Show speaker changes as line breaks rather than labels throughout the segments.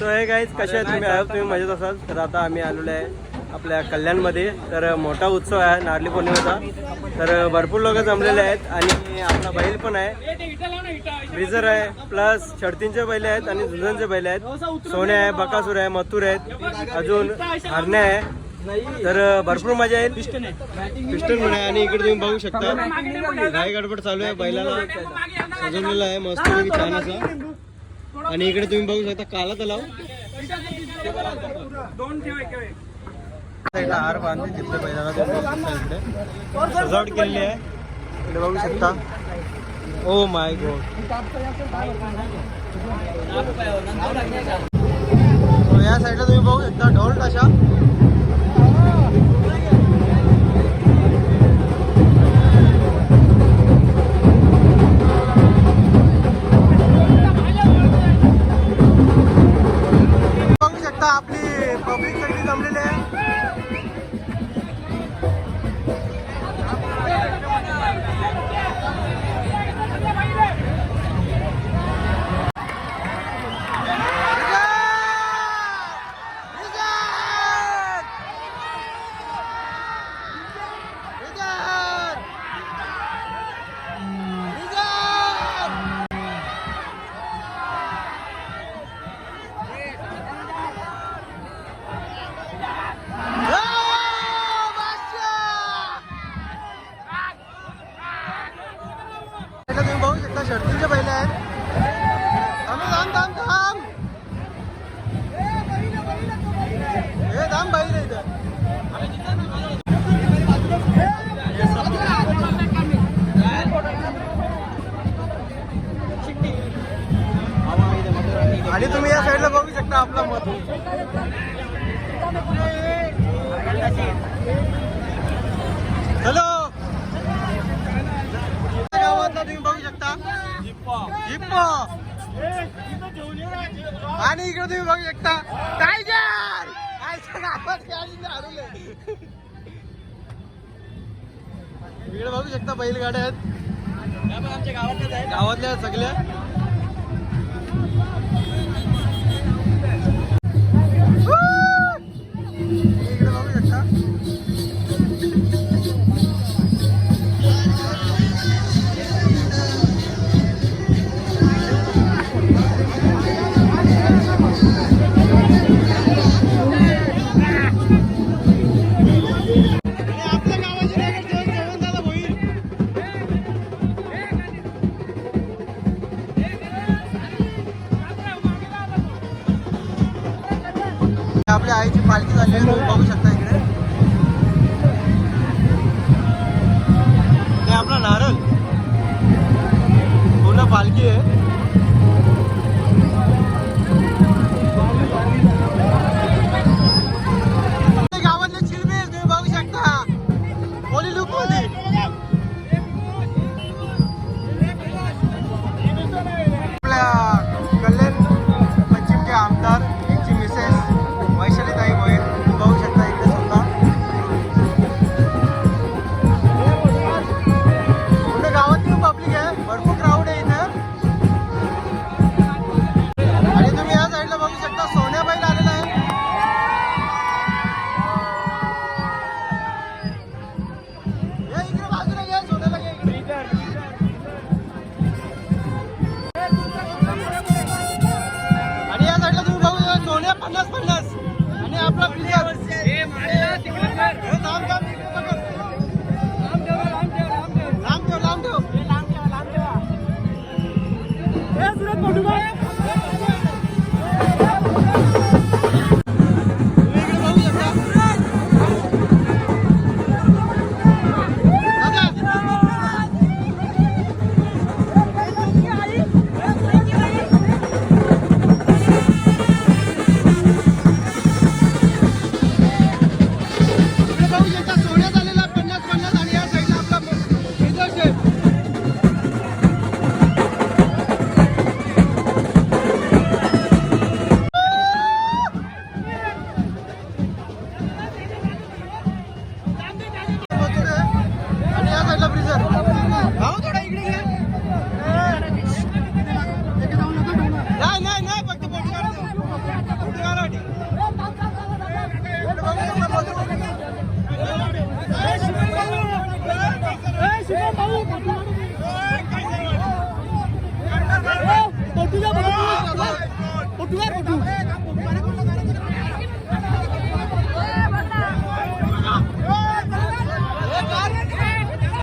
So हे guys कसे आहेत तुम्ही? तुम्ही मजेत असाल तर आता आम्ही आलेलो आहे आपल्या कल्याणमध्ये. तर मोठा उत्सव आहे नारळी पौर्णिमेचा. तर भरपूर लोक जमलेले आहेत आणि आपला बैल पण आहे, ब्रिजर आहे, प्लस शर्तींचे बैल आहेत आणि झुंजांचे बैल आहेत. सोने आहे, बकासूर आहे, मथुर आहेत, अजून हरणे आहे. तर भरपूर मजा येईल. पिस्टन पण आहे आणि इकडे तुम्ही बघू शकता घाई गडबड चालू आहे. बैलाला सजवलेला आहे मस्त छान असा. आणि इकडे तुम्ही बघू शकता काला तलाव. हार बांधून घेतले बैलाला इकडे सजावट केलेली आहे. इकडे बघू शकता. Oh my God. या साईडला तुम्ही बघू शकता ढोल ताशा. आपली पब्लिक सगळी जमलेली आहे. शर्तीचे बैल आहेत. थांब थांब थांब हे थांब बैल आहे इथं. आणि तुम्ही या साईडला बघू शकता आपला मत. हॅलो गावातला तुम्ही बघू शकता जिप्पा. आणि इकडे तुम्ही बघू शकता टायगर. इकडे बघू शकता बैलगाड्या आहेत आमच्या गावातल्या सगळ्या. इकडे बघू शकता आपल्या आईची पालखी झाली आहे. तुम्ही बघू शकता इकडे ते आपला नारळ पूर्ण पालखी आहे. गावातले चिलबेल तुम्ही बघू शकता होली लुक मध्ये. आपल्या कल्याण पश्चिमचे आमदार यांची मिसेस वैशालीताई भोईर बघू शकता इकडे सुद्धा. पूर्ण गावात खूप पब्लिक आहे, भरपूर क्राऊड आहे इथं.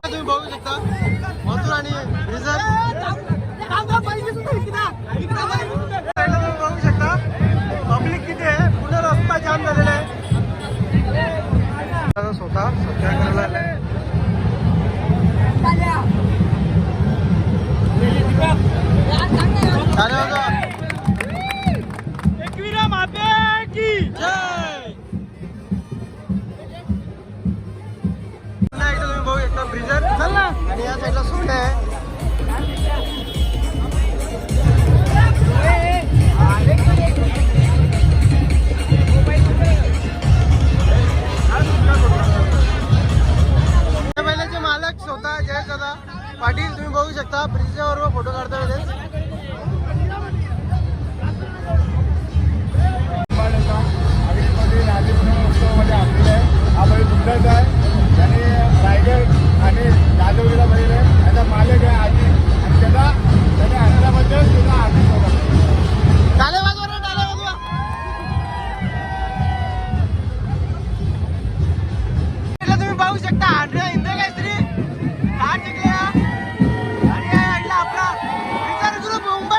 तुम्ही बघू शकता मथुर आणि रिझर्व बघू शकता पब्लिक किती आहे. पूर्ण रस्ता जाम झालेला आहे. स्वतः सत्याग्रहाला आलाय. एकविरा माते की जय. पुन्हा एकदा तुम्ही बघू शकता ब्रिजर चल ना. आणि या साईडला सोड आहे. पहिल्याचे मालक स्वतः जय दादा पाटील तुम्ही बघू शकता ब्रिजच्या बरोबर फोटो काढता वेळेस.
आणि रायगड आणि दादोलीला बैल आहे. त्याचा मालक आहे आजी आणि त्याने आणल्याबद्दल तुझा आधी
तुम्ही पाहू शकता आंध्र हिंद काहीतरी कार जिंकल्या आणि आपला विचार ग्रुप मुंबई.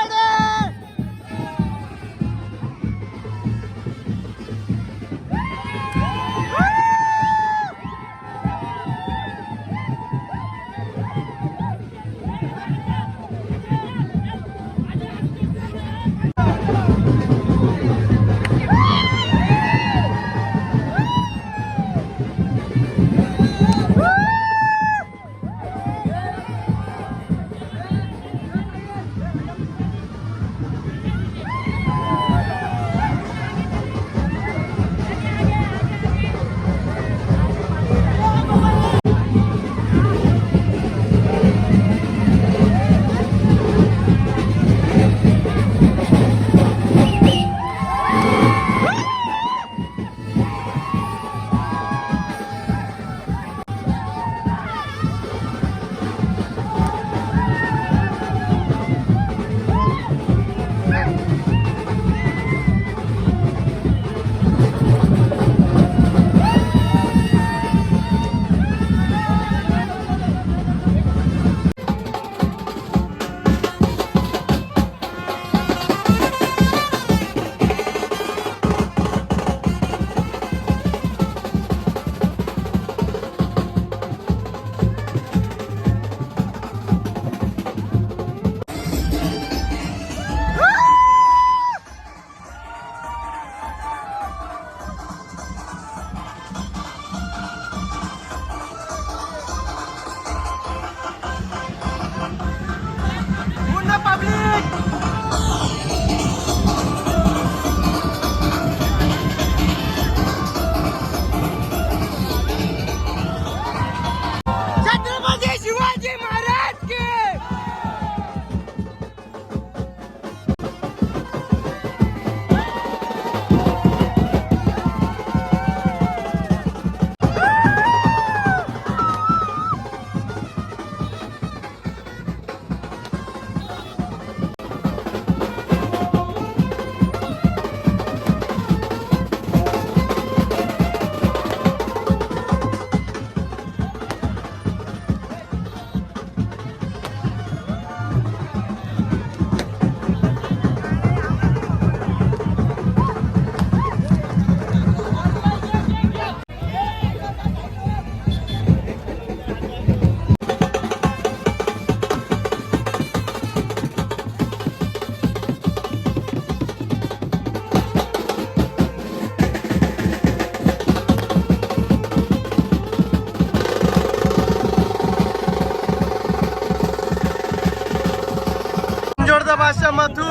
बिंजोडचा बादशाह मथुर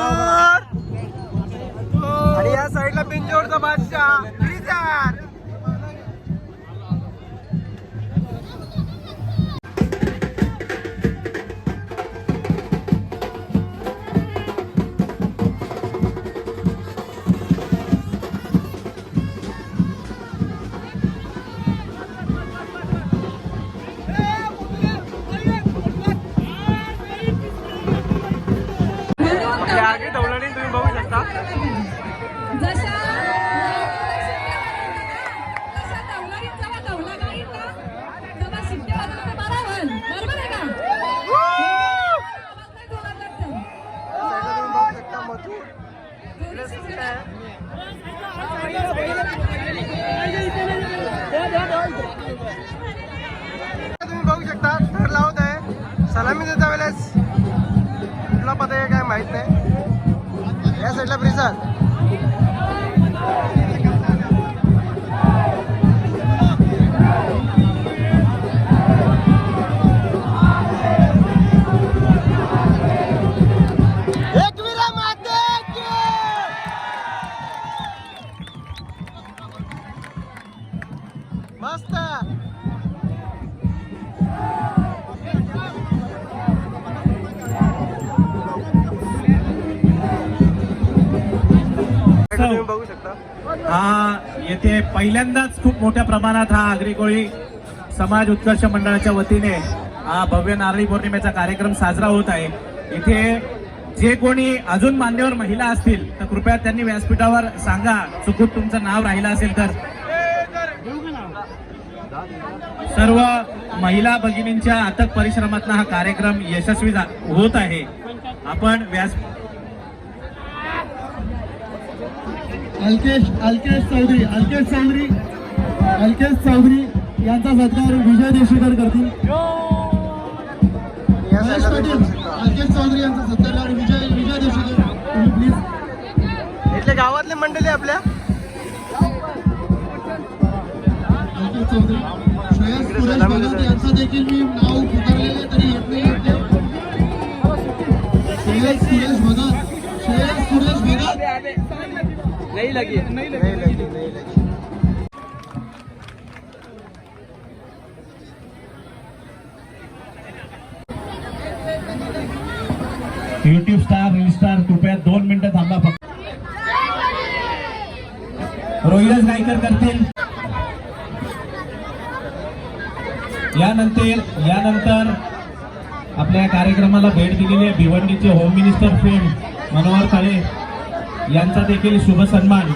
आणि या साईडला बिंजोडचा बादशाह ब्रिजर. आम्ही तिथे वेळेस कुठला पता आहे काय माहित नाही. या साईडला ब्रिजात मस्त. तुम्ही बघू शकता
हा येथे पहिल्यांदाच खूप मोठ्या प्रमाणात हा आगरी कोळी समाज उत्कर्ष मंडळाच्या वतीने हा भव्य नारळी पौर्णिमेचा कार्यक्रम साजरा होत आहे. इथे जे कोणी अजून मान्यवर महिला असतील तर कृपया त्यांनी व्यासपीठावर सांगा, चुकून तुमचं नाव राहिलं असेल तर. सर्व महिला भगिनींच्या अथक परिश्रमातून हा कार्यक्रम यशस्वी होत आहे. आपण व्यास
अल्केश चौधरी यांचा सत्कार विजय देशकर करतील.
या साईडला तुम्ही बघू शकता.
अल्केश चौधरी यांचा सत्कार विजय देशकर तुम्ही प्लीज.
इथले गावातले मंडळी आपल्या
अल्केश चौधरी, श्रेयस सुरेश भगत यांचं देखील मी नाव पुकारलेलं तरी येत नाही. श्रेयस सुरेश भगत
नाही लगी.
युट्यूब स्टार रील स्टार कृपया 2 मिनिटं थांबा फक्त. रोहिदास गायकर करतील. यानंतर आपल्या कार्यक्रमाला भेट दिलेले भिवंडीचे होम मिनिस्टर फेम मनोहर काळे यांचा देखील शुभ सन्मान.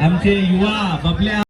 आमचे युवा बबल्या